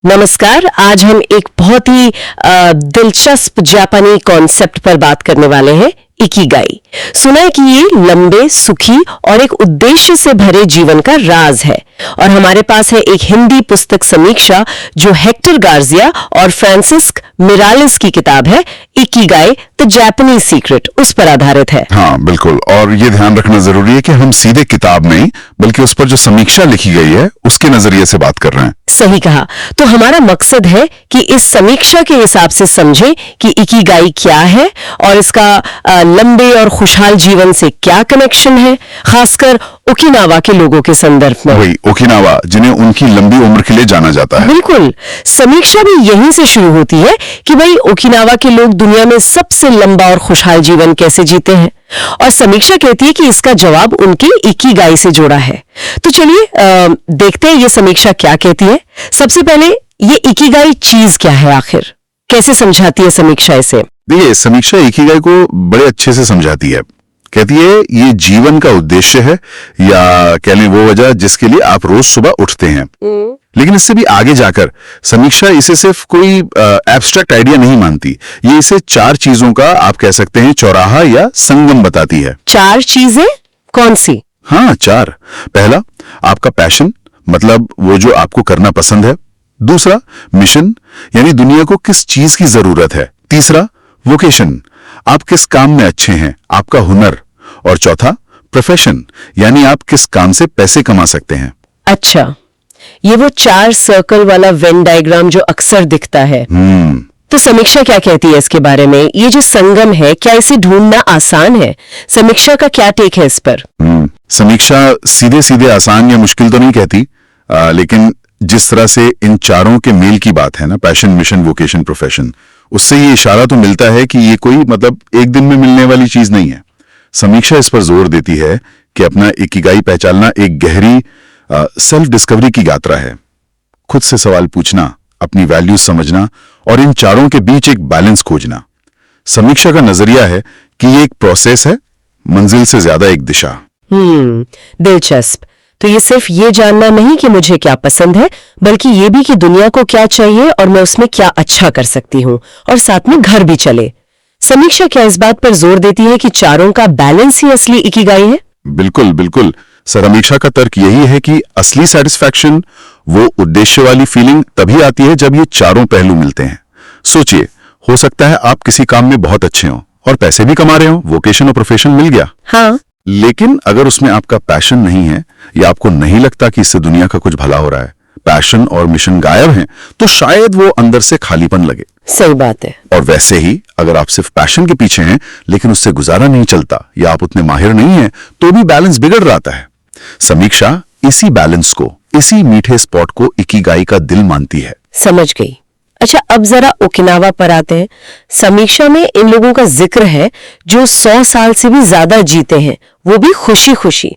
नमस्कार। आज हम एक बहुत ही दिलचस्प जापानी कॉन्सेप्ट पर बात करने वाले हैं, इकिगाई। सुना है कि ये लंबे, सुखी और एक उद्देश्य से भरे जीवन का राज है। और हमारे पास है एक हिंदी पुस्तक समीक्षा जो हेक्टर गार्जिया और फ्रांसिस्क मिरालिस की किताब है, इकिगाई द जापानीज सीक्रेट, उस पर आधारित है। हाँ बिल्कुल, और ये ध्यान रखना जरूरी है कि हम सीधे किताब नहीं बल्कि उस पर जो समीक्षा लिखी गई है उसके नजरिए से बात कर रहे हैं। सही कहा। तो हमारा मकसद है कि इस समीक्षा के हिसाब से समझें कि इकिगाई क्या है और इसका लंबे और खुशहाल जीवन से क्या कनेक्शन है, खासकर ओकिनावा के लोगों के संदर्भ में। वही ओकिनावा जिन्हें उनकी लंबी उम्र के लिए जाना जाता है। बिल्कुल। समीक्षा भी यहीं से शुरू होती है कि भाई ओकिनावा के लोग दुनिया में सबसे लंबा और खुशहाल जीवन कैसे जीते हैं, और समीक्षा कहती है कि इसका जवाब उनके इकिगाई से जुड़ा है। तो चलिए देखते हैं ये समीक्षा क्या कहती है। सबसे पहले ये इकिगाई चीज क्या है, आखिर कैसे समझाती है समीक्षा इसे? देखिए, समीक्षा इकिगाई को बड़े अच्छे से समझाती है। कहती है ये जीवन का उद्देश्य है, या कह लें वो वजह जिसके लिए आप रोज सुबह उठते हैं। लेकिन इससे भी आगे जाकर समीक्षा इसे सिर्फ कोई एब्स्ट्रैक्ट आइडिया नहीं मानती, ये इसे 4 चीजों का आप कह सकते हैं चौराहा या संगम बताती है। 4 चीजें कौन सी? हाँ 4। पहला, आपका पैशन, मतलब वो जो आपको करना पसंद है। दूसरा, मिशन, यानी दुनिया को किस चीज की जरूरत है। तीसरा, वोकेशन, आप किस काम में अच्छे हैं, आपका हुनर। और चौथा, प्रोफेशन, यानी आप किस काम से पैसे कमा सकते हैं। अच्छा, ये वो 4 सर्कल वाला वेन डायग्राम जो अक्सर दिखता है। तो समीक्षा क्या कहती है इसके बारे में? ये जो संगम है, क्या इसे ढूंढना आसान है? समीक्षा का क्या टेक है इस पर? समीक्षा सीधे सीधे आसान या मुश्किल तो नहीं कहती, लेकिन जिस तरह से इन चारों के मेल की बात है ना, पैशन, मिशन, वोकेशन, प्रोफेशन, उससे ये इशारा तो मिलता है कि ये कोई मतलब एक दिन में मिलने वाली चीज नहीं है। समीक्षा इस पर जोर देती है कि अपना इकिगाई पहचानना एक गहरी सेल्फ डिस्कवरी की यात्रा है। खुद से सवाल पूछना, अपनी वैल्यूज समझना और इन चारों के बीच एक बैलेंस खोजना। समीक्षा का नजरिया है कि ये एक प्रोसेस है, मंजिल से ज्यादा एक दिशा। दिलचस्प। तो ये सिर्फ ये जानना नहीं कि मुझे क्या पसंद है, बल्कि ये भी कि दुनिया को क्या चाहिए और मैं उसमें क्या अच्छा कर सकती हूँ, और साथ में घर भी चले। समीक्षा क्या इस बात पर जोर देती है कि चारों का बैलेंस ही असली इकिगाई है? बिल्कुल बिल्कुल। समीक्षा का तर्क यही है कि असली सेटिस्फैक्शन, वो उद्देश्य वाली फीलिंग तभी आती है जब ये चारों पहलू मिलते हैं। सोचिए, हो सकता है आप किसी काम में बहुत अच्छे हो और पैसे भी कमा रहे हो, वोकेशन और प्रोफेशन मिल गया। हाँ। लेकिन अगर उसमें आपका पैशन नहीं है, या आपको नहीं लगता कि इससे दुनिया का कुछ भला हो रहा है, पैशन और मिशन गायब हैं, तो शायद वो अंदर से खालीपन लगे। सही बात है। और वैसे ही अगर आप सिर्फ पैशन के पीछे हैं लेकिन उससे गुजारा नहीं चलता, या आप उतने माहिर नहीं हैं, तो भी बैलेंस बिगड़ रहा है। समीक्षा इसी बैलेंस को, इसी मीठे स्पॉट को इकिगाई का दिल मानती है। समझ गई। अच्छा, अब जरा ओकिनावा पर आते हैं। समीक्षा में इन लोगों का जिक्र है जो 100 साल से भी ज्यादा जीते हैं, वो भी खुशी खुशी।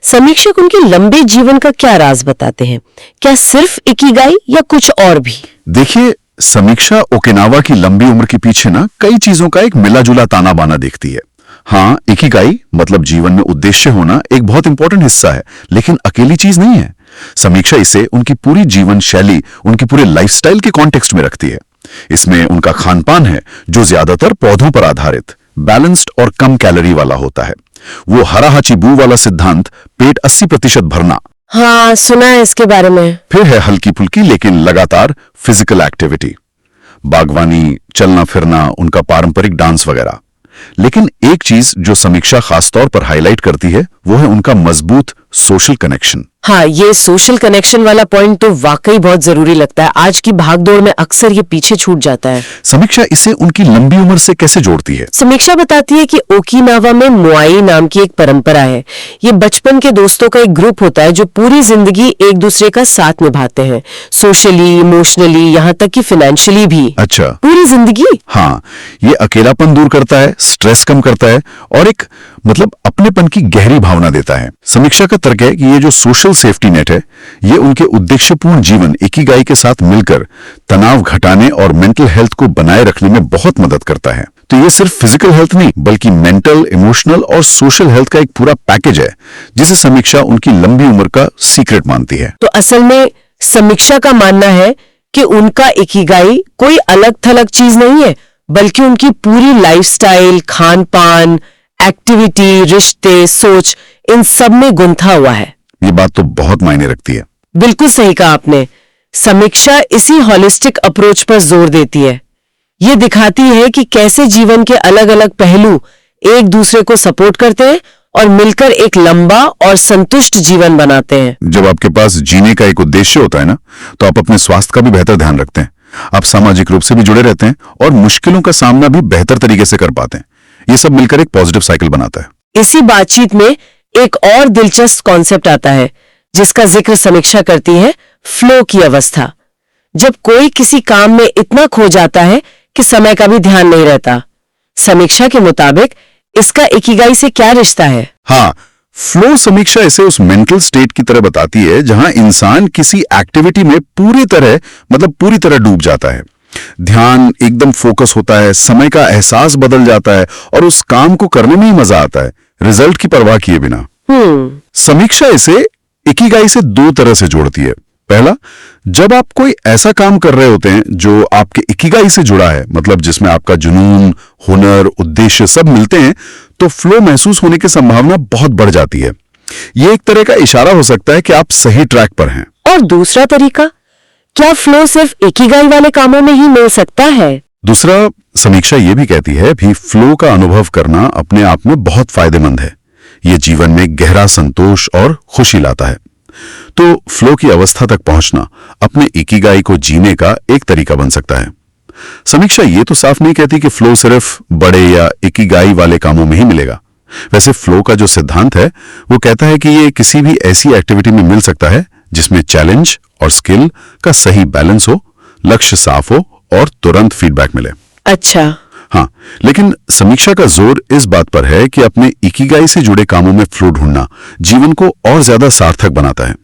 समीक्षक उनके लंबे जीवन का क्या राज बताते हैं? क्या सिर्फ इकिगाई या कुछ और भी? देखिए, समीक्षा ओकिनावा की लंबी उम्र के पीछे ना कई चीजों का एक मिला जुला ताना बाना देखती है। हाँ, इकिगाई मतलब जीवन में उद्देश्य होना एक बहुत इंपॉर्टेंट हिस्सा है, लेकिन अकेली चीज नहीं है। समीक्षा इसे उनकी पूरी जीवन शैली, उनकी पूरे लाइफस्टाइल के कॉन्टेक्स्ट में रखती है। इसमें उनका खान पान है जो ज्यादातर पौधों पर आधारित, बैलेंस्ड और कम कैलोरी वाला होता है। वो हरा हाचीबू वाला सिद्धांत, पेट 80% भरना। हाँ, सुना है इसके बारे में। फिर है हल्की फुल्की लेकिन लगातार फिजिकल एक्टिविटी, बागवानी, चलना फिरना, उनका पारंपरिक डांस वगैरह। लेकिन एक चीज जो समीक्षा खासतौर पर हाईलाइट करती है वो है उनका मजबूत सोशल कनेक्शन। हाँ, ये सोशल कनेक्शन वाला पॉइंट तो वाकई बहुत जरूरी लगता है। आज की भागदौड़ में अक्सर ये पीछे छूट जाता है। समीक्षा इसे उनकी लंबी उम्र से कैसे जोड़ती है? समीक्षा बताती है कि ओकिनावा में मोआई नाम की एक परंपरा है। ये बचपन के दोस्तों का एक ग्रुप होता है जो पूरी जिंदगी एक दूसरे का साथ निभाते हैं, सोशली, इमोशनली, यहाँ तक कि फाइनेंशियली भी। अच्छा, पूरी जिंदगी। हाँ, ये अकेलापन दूर करता है, स्ट्रेस कम करता है और एक मतलब अपनेपन की गहरी भावना देता है। समीक्षा का तर्क है कि ये जो सोशल सेफ्टी नेट है, ये उनके उद्देश्यपूर्ण जीवन इकिगाई के साथ मिलकर तनाव घटाने और मेंटल हेल्थ को बनाए रखने में बहुत मदद करता है। तो ये सिर्फ फिजिकल हेल्थ नहीं बल्कि मेंटल, इमोशनल और सोशल हेल्थ का एक पूरा पैकेज है, जिसे समीक्षा उनकी लंबी उम्र का सीक्रेट मानती है। तो असल में समीक्षा का मानना है कि उनका इकिगाई कोई अलग थलग चीज नहीं है, बल्कि उनकी पूरी लाइफस्टाइल, खान पान, एक्टिविटी, रिश्ते, सोच, इन सब में गुंथा हुआ है। ये बात तो बहुत मायने रखती है। बिल्कुल सही कहा आपने। समीक्षा इसी हॉलिस्टिक अप्रोच पर जोर देती है। ये दिखाती है कि कैसे जीवन के अलग अलग पहलू एक दूसरे को सपोर्ट करते हैं और मिलकर एक लंबा और संतुष्ट जीवन बनाते हैं। जब आपके पास जीने का एक उद्देश्य होता है ना, तो आप अपने स्वास्थ्य का भी बेहतर ध्यान रखते हैं, आप सामाजिक रूप से भी जुड़े रहते हैं और मुश्किलों का सामना भी बेहतर तरीके से कर पाते हैं। ये सब मिलकर एक पॉजिटिव साइकिल बनाता है। इसी बातचीत में एक और दिलचस्प कॉन्सेप्ट आता है जिसका जिक्र समीक्षा करती है, फ्लो की अवस्था। जब कोई किसी काम में इतना खो जाता है कि समय का भी ध्यान नहीं रहता। समीक्षा के मुताबिक इसका इकिगाई से क्या रिश्ता है? हाँ, फ्लो समीक्षा इसे उस मेंटल स्टेट की तरह बताती है जहां इंसान किसी एक्टिविटी में पूरी तरह डूब जाता है। ध्यान एकदम फोकस होता है, समय का एहसास बदल जाता है और उस काम को करने में ही मजा आता है, रिजल्ट की परवाह किए बिना। समीक्षा इसे इकिगाई से दो तरह से जोड़ती है। पहला, जब आप कोई ऐसा काम कर रहे होते हैं जो आपके इकिगाई से जुड़ा है, मतलब जिसमें आपका जुनून, हुनर, उद्देश्य सब मिलते हैं, तो फ्लो महसूस होने की संभावना बहुत बढ़ जाती है। ये एक तरह का इशारा हो सकता है कि आप सही ट्रैक पर हैं। और दूसरा तरीका, क्या फ्लो सिर्फ इकिगाई वाले कामों में ही मिल सकता है? दूसरा, समीक्षा ये भी कहती है कि फ्लो का अनुभव करना अपने आप में बहुत फायदेमंद है। ये जीवन में गहरा संतोष और खुशी लाता है। तो फ्लो की अवस्था तक पहुंचना अपने इकिगाई को जीने का एक तरीका बन सकता है। समीक्षा ये तो साफ नहीं कहती कि फ्लो सिर्फ बड़े या इकिगाई वाले कामों में ही मिलेगा। वैसे फ्लो का जो सिद्धांत है वो कहता है कि ये किसी भी ऐसी एक्टिविटी में मिल सकता है जिसमें चैलेंज और स्किल का सही बैलेंस हो, लक्ष्य साफ हो और तुरंत फीडबैक मिले। अच्छा। हाँ, लेकिन समीक्षा का जोर इस बात पर है कि अपने इकिगाई से जुड़े कामों में फ्लो ढूंढना जीवन को और ज्यादा सार्थक बनाता है।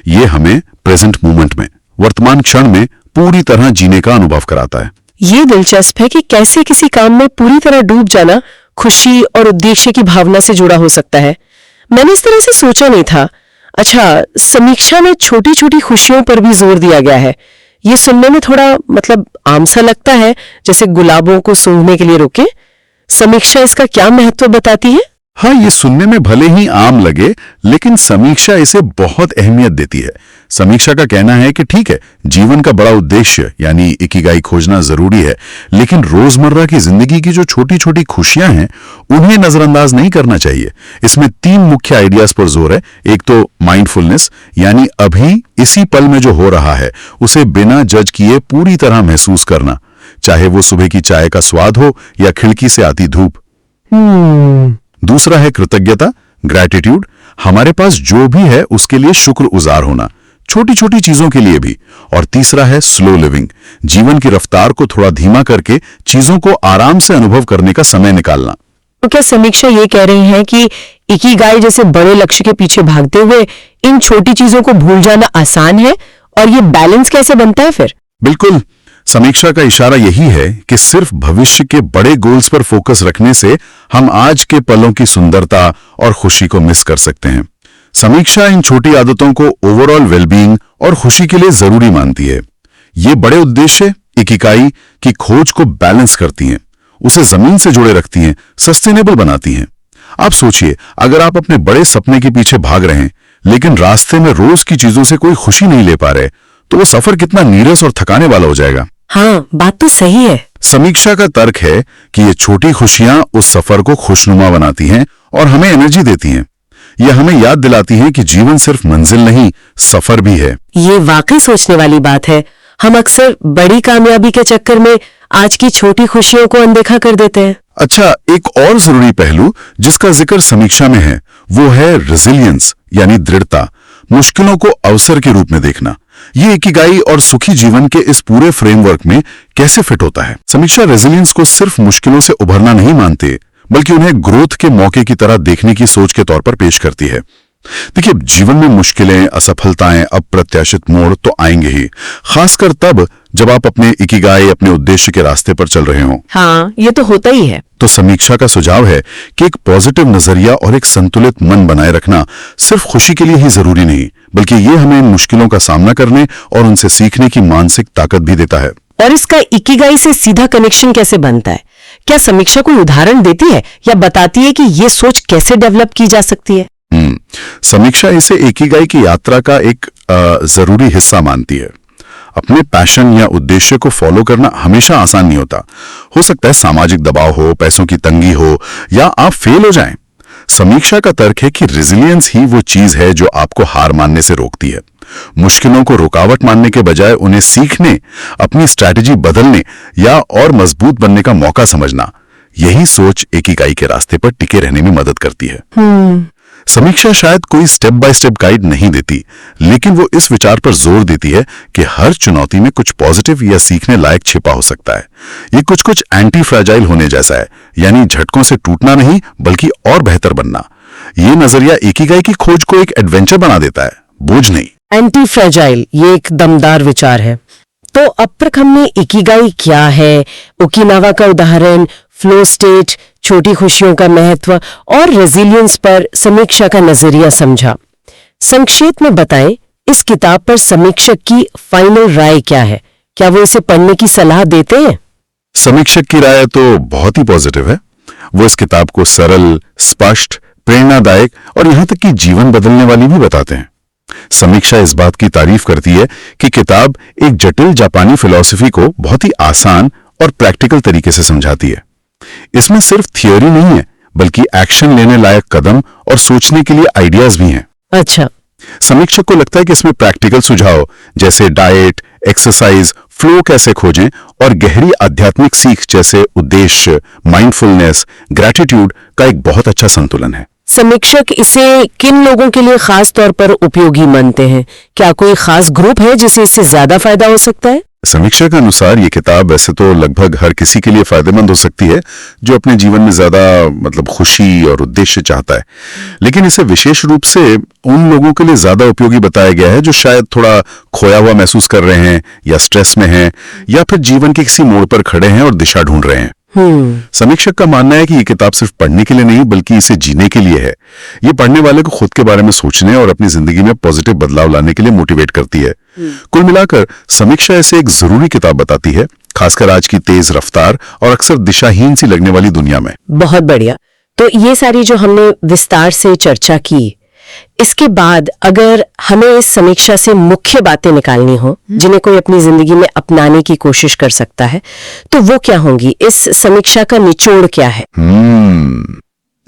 ये हमें प्रेजेंट मोमेंट में, वर्तमान क्षण में पूरी तरह जीने का अनुभव कराता है। ये दिलचस्प है कि कैसे किसी काम में पूरी तरह डूब जाना खुशी और उद्देश्य की भावना से जुड़ा हो सकता है। मैंने इस तरह से सोचा नहीं था। अच्छा, समीक्षा में छोटी छोटी खुशियों पर भी जोर दिया गया है। ये सुनने में थोड़ा आम सा लगता है, जैसे गुलाबों को सूंघने के लिए रोके। समीक्षा इसका क्या महत्व बताती है? हाँ, ये सुनने में भले ही आम लगे, लेकिन समीक्षा इसे बहुत अहमियत देती है। समीक्षा का कहना है कि ठीक है, जीवन का बड़ा उद्देश्य यानी इकिगाई खोजना जरूरी है, लेकिन रोजमर्रा की जिंदगी की जो छोटी छोटी खुशियां हैं उन्हें नजरअंदाज नहीं करना चाहिए। इसमें 3 मुख्य आइडियाज पर जोर है। एक तो माइंडफुलनेस, यानी अभी इसी पल में जो हो रहा है उसे बिना जज किए पूरी तरह महसूस करना, चाहे वो सुबह की चाय का स्वाद हो या खिड़की से आती धूप। दूसरा है कृतज्ञता, ग्रैटिट्यूड, हमारे पास जो भी है उसके लिए शुक्रगुजार होना, छोटी छोटी चीजों के लिए भी। और तीसरा है स्लो लिविंग, जीवन की रफ्तार को थोड़ा धीमा करके चीजों को आराम से अनुभव करने का समय निकालना। तो क्या समीक्षा ये कह रही है कि इकिगाई जैसे बड़े लक्ष्य के पीछे भागते हुए इन छोटी चीजों को भूल जाना आसान है, और ये बैलेंस कैसे बनता है फिर? बिल्कुल, समीक्षा का इशारा यही है कि सिर्फ भविष्य के बड़े गोल्स पर फोकस रखने से हम आज के पलों की सुंदरता और खुशी को मिस कर सकते हैं। समीक्षा इन छोटी आदतों को ओवरऑल वेलबीइंग और खुशी के लिए जरूरी मानती है। ये बड़े उद्देश्य इकिगाई की खोज को बैलेंस करती हैं, उसे जमीन से जुड़े रखती हैं, सस्टेनेबल बनाती हैं। आप सोचिए, अगर आप अपने बड़े सपने के पीछे भाग रहे हैं लेकिन रास्ते में रोज की चीजों से कोई खुशी नहीं ले पा रहे, तो वो सफर कितना नीरस और थकाने वाला हो जाएगा। हाँ, बात तो सही है। समीक्षा का तर्क है कि ये छोटी खुशियां उस सफर को खुशनुमा बनाती हैं और हमें एनर्जी देती हैं। ये हमें याद दिलाती हैं कि जीवन सिर्फ मंजिल नहीं, सफर भी है। ये वाकई सोचने वाली बात है। हम अक्सर बड़ी कामयाबी के चक्कर में आज की छोटी खुशियों को अनदेखा कर देते हैं। अच्छा, एक और जरूरी पहलू जिसका जिक्र समीक्षा में है वो है रेजिलियंस, यानी दृढ़ता, मुश्किलों को अवसर के रूप में देखना। ये इकिगाई और सुखी जीवन के इस पूरे फ्रेमवर्क में कैसे फिट होता है? समीक्षा रेजिलियंस को सिर्फ मुश्किलों से उभरना नहीं मानते, बल्कि उन्हें ग्रोथ के मौके की तरह देखने की सोच के तौर पर पेश करती है। देखिए, जीवन में मुश्किलें, असफलताएं, अप्रत्याशित मोड़ तो आएंगे ही, खासकर तब जब आप अपने इकिगाई, अपने उद्देश्य के रास्ते पर चल रहे हों। हाँ, ये तो होता ही है। तो समीक्षा का सुझाव है कि एक पॉजिटिव नजरिया और एक संतुलित मन बनाए रखना सिर्फ खुशी के लिए ही जरूरी नहीं, बल्कि ये हमें इन मुश्किलों का सामना करने और उनसे सीखने की मानसिक ताकत भी देता है। और इसका इकिगाई से सीधा कनेक्शन कैसे बनता है? क्या समीक्षा कोई उदाहरण देती है या बताती है कि ये सोच कैसे डेवलप की जा सकती है? समीक्षा इसे इकिगाई की यात्रा का एक जरूरी हिस्सा मानती है। अपने पैशन या उद्देश्य को फॉलो करना हमेशा आसान नहीं होता। हो सकता है सामाजिक दबाव हो, पैसों की तंगी हो, या आप फेल हो जाएं। समीक्षा का तर्क है कि रेजिलियंस ही वो चीज है जो आपको हार मानने से रोकती है। मुश्किलों को रुकावट मानने के बजाय उन्हें सीखने, अपनी स्ट्रैटेजी बदलने या और मजबूत बनने का मौका समझना, यही सोच इकिगाई के रास्ते पर टिके रहने में मदद करती है। समीक्षा शायद कोई स्टेप बाय स्टेप गाइड नहीं देती, लेकिन वो इस विचार पर जोर देती है कि हर चुनौती में कुछ पॉजिटिव या सीखने लायक छिपा हो सकता है। ये कुछ एंटी फ्रैजाइल होने जैसा है, यानी झटकों से टूटना नहीं बल्कि और बेहतर बनना। ये नजरिया इकिगाई की खोज को एक एडवेंचर बना देता है, बोझ नहीं। एंटी फ्रैजाइल, ये एक दमदार विचार है। तो अब तक हमने इकिगाई क्या है, ओकिनावा का उदाहरण, फ्लो स्टेट, छोटी खुशियों का महत्व और रेजिलियंस पर समीक्षा का नजरिया समझा। संक्षेप में बताएं, इस किताब पर समीक्षक की फाइनल राय क्या है? क्या वो इसे पढ़ने की सलाह देते हैं? समीक्षक की राय तो बहुत ही पॉजिटिव है। वो इस किताब को सरल, स्पष्ट, प्रेरणादायक और यहां तक कि जीवन बदलने वाली भी बताते हैं। समीक्षा इस बात की तारीफ करती है कि किताब एक जटिल जापानी फिलॉसफी को बहुत ही आसान और प्रैक्टिकल तरीके से समझाती है। इसमें सिर्फ थियोरी नहीं है, बल्कि एक्शन लेने लायक कदम और सोचने के लिए आइडियाज भी हैं। अच्छा। समीक्षक को लगता है कि इसमें प्रैक्टिकल सुझाव जैसे डाइट, एक्सरसाइज, फ्लो कैसे खोजें और गहरी आध्यात्मिक सीख जैसे उद्देश्य, माइंडफुलनेस, ग्रैटिट्यूड का एक बहुत अच्छा संतुलन है। समीक्षक इसे किन लोगों के लिए खास तौर पर उपयोगी मानते हैं? क्या कोई खास ग्रुप है जिसे इससे ज्यादा फायदा हो सकता है? समीक्षा के अनुसार ये किताब वैसे तो लगभग हर किसी के लिए फायदेमंद हो सकती है जो अपने जीवन में ज्यादा खुशी और उद्देश्य चाहता है, लेकिन इसे विशेष रूप से उन लोगों के लिए ज्यादा उपयोगी बताया गया है जो शायद थोड़ा खोया हुआ महसूस कर रहे हैं या स्ट्रेस में हैं या फिर जीवन के किसी मोड़ पर खड़े हैं और दिशा ढूंढ रहे हैं। समीक्षक का मानना है कि ये किताब सिर्फ पढ़ने के लिए नहीं बल्कि इसे जीने के लिए है। ये पढ़ने वाले को खुद के बारे में सोचने और अपनी जिंदगी में पॉजिटिव बदलाव लाने के लिए मोटिवेट करती है। कुल मिलाकर समीक्षा इसे एक जरूरी किताब बताती है, खासकर आज की तेज रफ्तार और अक्सर दिशाहीन सी लगने वाली दुनिया में। बहुत बढ़िया। तो ये सारी जो हमने विस्तार से चर्चा की, इसके बाद अगर हमें इस समीक्षा से मुख्य बातें निकालनी हो जिन्हें कोई अपनी जिंदगी में अपनाने की कोशिश कर सकता है, तो वो क्या होंगी? इस समीक्षा का निचोड़ क्या है?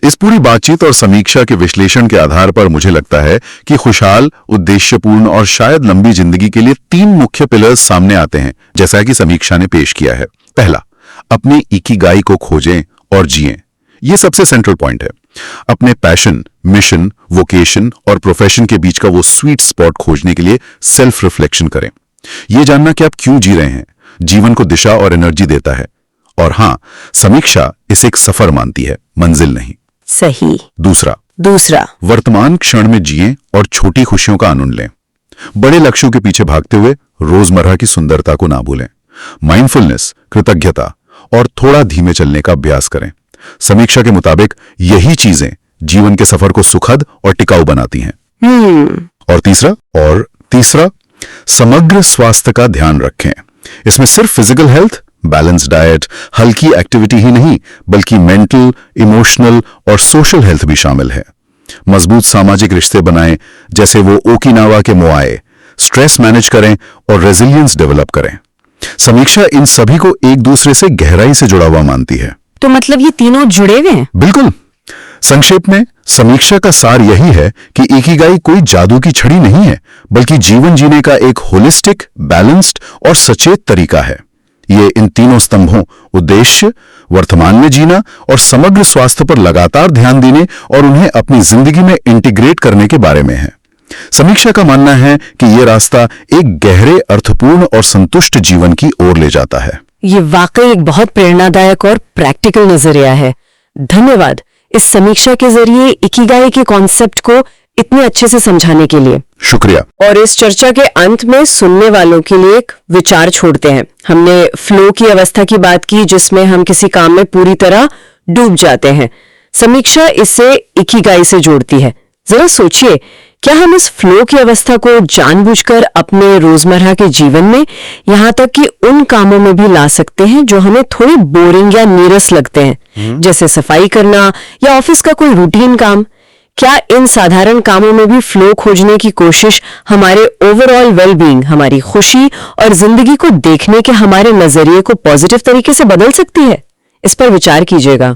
इस पूरी बातचीत और समीक्षा के विश्लेषण के आधार पर मुझे लगता है कि खुशहाल, उद्देश्यपूर्ण और शायद लंबी जिंदगी के लिए 3 मुख्य पिलर्स सामने आते हैं, जैसा कि समीक्षा ने पेश किया है। पहला, अपनी इकिगाई को खोजें और जिएं। ये सबसे सेंट्रल पॉइंट है। अपने पैशन, मिशन, वोकेशन और प्रोफेशन के बीच का वो स्वीट स्पॉट खोजने के लिए सेल्फ रिफ्लेक्शन करें। ये जानना कि आप क्यों जी रहे हैं, जीवन को दिशा और एनर्जी देता है। और हां, समीक्षा इसे एक सफर मानती है, मंजिल नहीं। सही। दूसरा, वर्तमान क्षण में जिएं और छोटी खुशियों का आनंद लें। बड़े लक्ष्यों के पीछे भागते हुए रोजमर्रा की सुंदरता को ना भूलें। माइंडफुलनेस, कृतज्ञता और थोड़ा धीमे चलने का अभ्यास करें। समीक्षा के मुताबिक यही चीजें जीवन के सफर को सुखद और टिकाऊ बनाती हैं। और तीसरा, समग्र स्वास्थ्य का ध्यान रखें। इसमें सिर्फ फिजिकल हेल्थ, बैलेंस डाइट, हल्की एक्टिविटी ही नहीं बल्कि मेंटल, इमोशनल और सोशल हेल्थ भी शामिल है। मजबूत सामाजिक रिश्ते बनाएं, जैसे वो ओकिनावा के मोआए, स्ट्रेस मैनेज करें और रेजिलियंस डेवलप करें। समीक्षा इन सभी को एक दूसरे से गहराई से जुड़ा हुआ मानती है। तो मतलब ये तीनों जुड़े हुए हैं? बिल्कुल। संक्षेप में समीक्षा का सार यही है कि इकिगाई कोई जादू की छड़ी नहीं है, बल्कि जीवन जीने का एक होलिस्टिक, बैलेंस्ड और सचेत तरीका है। ये इन तीनों स्तंभों, उद्देश्य, वर्तमान में जीना और समग्र स्वास्थ्य पर लगातार ध्यान देने और उन्हें अपनी जिंदगी में इंटीग्रेट करने के बारे में है। समीक्षा का मानना है कि यह रास्ता एक गहरे, अर्थपूर्ण और संतुष्ट जीवन की ओर ले जाता है। ये वाकई एक बहुत प्रेरणादायक और प्रैक्टिकल नजरिया है। धन्यवाद इस समीक्षा के जरिए इकिगाई के कॉन्सेप्ट को इतने अच्छे से समझाने के लिए। शुक्रिया। और इस चर्चा के अंत में सुनने वालों के लिए एक विचार छोड़ते हैं। हमने फ्लो की अवस्था की बात की, जिसमें हम किसी काम में पूरी तरह डूब जाते हैं। समीक्षा इससे इकिगाई से जोड़ती है। जरा सोचिए क्या हम इस फ्लो की अवस्था को जानबूझकर अपने रोजमर्रा के जीवन में, यहाँ तक कि उन कामों में भी ला सकते हैं जो हमें थोड़े बोरिंग या नीरस लगते हैं, जैसे सफाई करना या ऑफिस का कोई रूटीन काम? क्या इन साधारण कामों में भी फ्लो खोजने की कोशिश हमारे ओवरऑल वेलबींग, हमारी खुशी और जिंदगी को देखने के हमारे नजरिए को पॉजिटिव तरीके से बदल सकती है? इस पर विचार कीजिएगा।